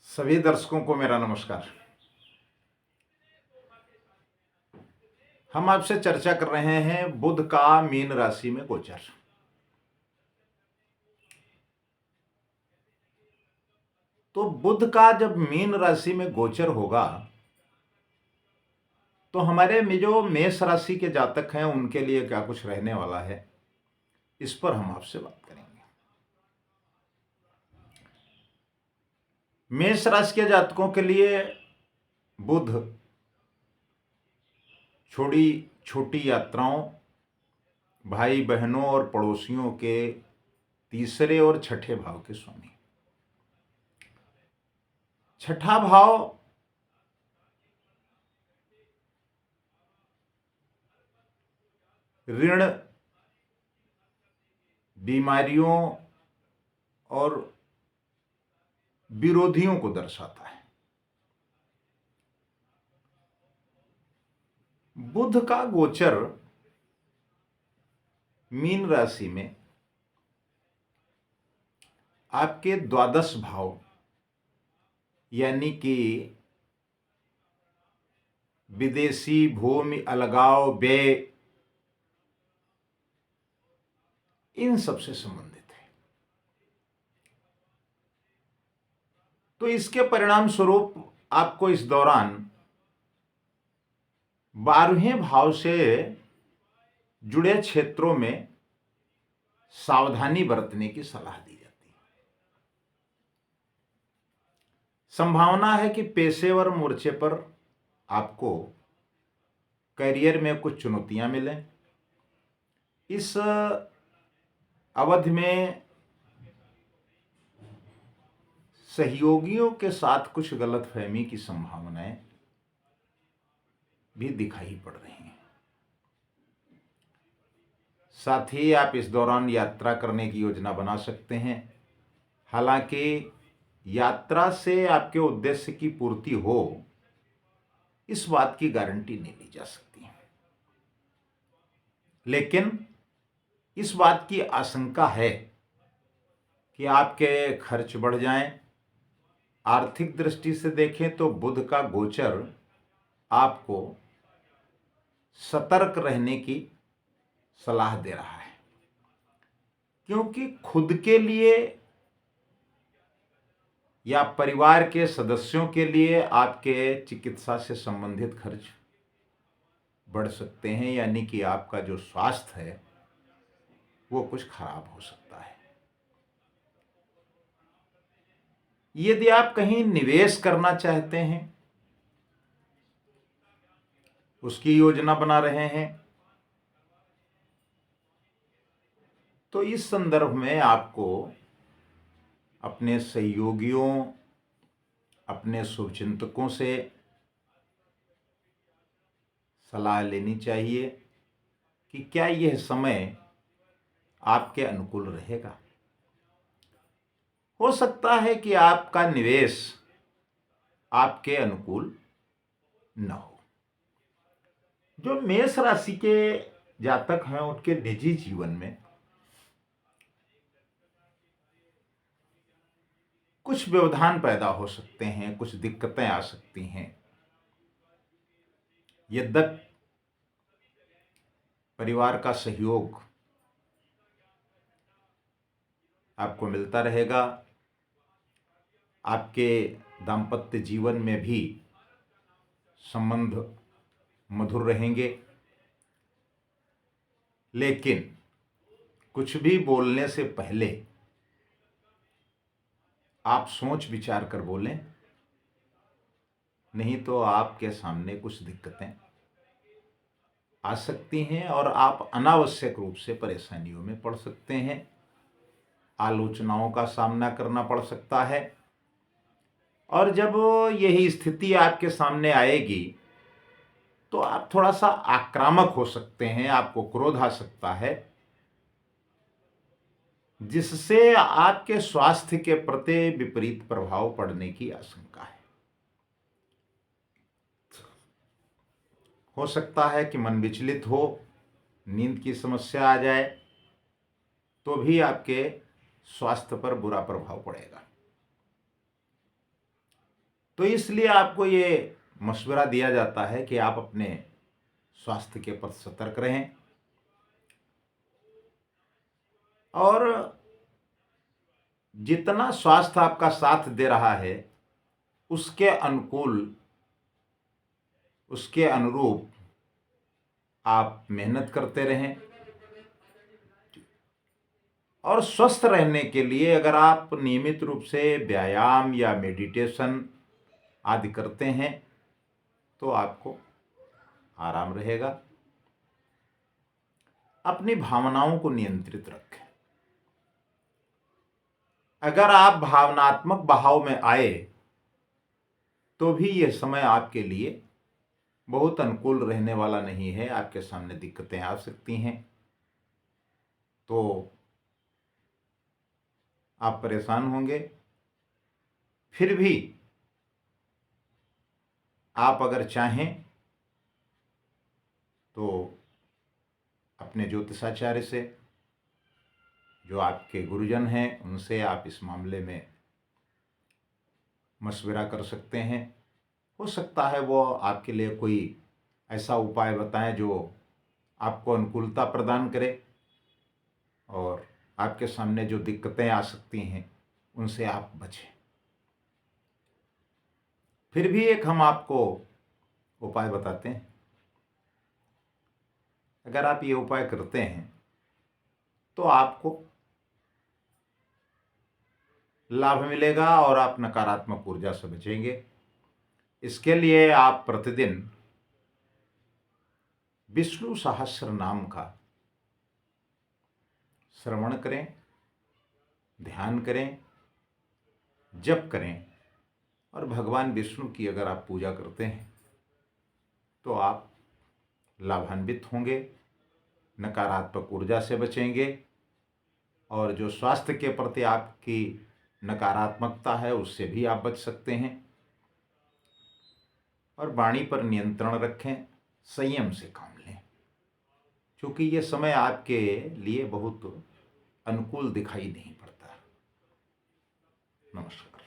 सभी दर्शकों को मेरा नमस्कार। हम आपसे चर्चा कर रहे हैं बुध का मीन राशि में गोचर। तो बुध का जब मीन राशि में गोचर होगा तो हमारे में जो मेष राशि के जातक हैं उनके लिए क्या कुछ रहने वाला है, इस पर हम आपसे बात करेंगे। मेष राशि के जातकों के लिए बुध छोटी छोटी यात्राओं, भाई बहनों और पड़ोसियों के तीसरे और छठे भाव के स्वामी। छठा भाव ऋण, बीमारियों और विरोधियों को दर्शाता है। बुध का गोचर मीन राशि में आपके द्वादश भाव यानी कि विदेशी भूमि, अलगाव, व्यय, इन सब से संबंधित है। तो इसके परिणाम स्वरूप आपको इस दौरान 12वें भाव से जुड़े क्षेत्रों में सावधानी बरतने की सलाह दी जाती है। संभावना है कि पेशेवर मोर्चे पर आपको करियर में कुछ चुनौतियां मिलें। इस अवधि में सहयोगियों के साथ कुछ गलतफहमी की संभावनाएं भी दिखाई पड़ रही हैं। साथ ही आप इस दौरान यात्रा करने की योजना बना सकते हैं। हालांकि यात्रा से आपके उद्देश्य की पूर्ति हो, इस बात की गारंटी नहीं ली जा सकती, लेकिन इस बात की आशंका है कि आपके खर्च बढ़ जाएं। आर्थिक दृष्टि से देखें तो बुध का गोचर आपको सतर्क रहने की सलाह दे रहा है, क्योंकि खुद के लिए या परिवार के सदस्यों के लिए आपके चिकित्सा से संबंधित खर्च बढ़ सकते हैं, यानी कि आपका जो स्वास्थ्य है वो कुछ खराब हो सकता है। यदि आप कहीं निवेश करना चाहते हैं, उसकी योजना बना रहे हैं, तो इस संदर्भ में आपको अपने सहयोगियों, अपने शुभचिंतकों से सलाह लेनी चाहिए कि क्या यह समय आपके अनुकूल रहेगा। हो सकता है कि आपका निवेश आपके अनुकूल न हो। जो मेष राशि के जातक हैं उनके निजी जीवन में कुछ व्यवधान पैदा हो सकते हैं, कुछ दिक्कतें आ सकती हैं। यद्यपि परिवार का सहयोग आपको मिलता रहेगा, आपके दांपत्य जीवन में भी संबंध मधुर रहेंगे, लेकिन कुछ भी बोलने से पहले आप सोच विचार कर बोलें, नहीं तो आपके सामने कुछ दिक्कतें आ सकती हैं और आप अनावश्यक रूप से परेशानियों में पड़ सकते हैं। आलोचनाओं का सामना करना पड़ सकता है, और जब यही स्थिति आपके सामने आएगी तो आप थोड़ा सा आक्रामक हो सकते हैं, आपको क्रोध आ सकता है, जिससे आपके स्वास्थ्य के प्रति विपरीत प्रभाव पड़ने की आशंका है। हो सकता है कि मन विचलित हो, नींद की समस्या आ जाए, तो भी आपके स्वास्थ्य पर बुरा प्रभाव पड़ेगा। तो इसलिए आपको ये मशवरा दिया जाता है कि आप अपने स्वास्थ्य के प्रति सतर्क रहें और जितना स्वास्थ्य आपका साथ दे रहा है उसके अनुकूल, उसके अनुरूप आप मेहनत करते रहें। और स्वस्थ रहने के लिए अगर आप नियमित रूप से व्यायाम या मेडिटेशन आदि करते हैं तो आपको आराम रहेगा। अपनी भावनाओं को नियंत्रित रखें। अगर आप भावनात्मक बहाव में आए तो भी यह समय आपके लिए बहुत अनुकूल रहने वाला नहीं है। आपके सामने दिक्कतें आ सकती हैं, तो आप परेशान होंगे। फिर भी आप अगर चाहें तो अपने ज्योतिषाचार्य से, जो आपके गुरुजन हैं, उनसे आप इस मामले में मशवरा कर सकते हैं। हो सकता है वो आपके लिए कोई ऐसा उपाय बताएं जो आपको अनुकूलता प्रदान करे और आपके सामने जो दिक्कतें आ सकती हैं उनसे आप बचें। फिर भी एक हम आपको उपाय बताते हैं। अगर आप ये उपाय करते हैं तो आपको लाभ मिलेगा और आप नकारात्मक ऊर्जा से बचेंगे। इसके लिए आप प्रतिदिन विष्णु सहस्त्र नाम का श्रवण करें, ध्यान करें, जप करें और भगवान विष्णु की अगर आप पूजा करते हैं तो आप लाभान्वित होंगे, नकारात्मक ऊर्जा से बचेंगे और जो स्वास्थ्य के प्रति आपकी नकारात्मकता है उससे भी आप बच सकते हैं। और वाणी पर नियंत्रण रखें, संयम से काम लें, क्योंकि ये समय आपके लिए बहुत अनुकूल दिखाई नहीं पड़ता। नमस्कार।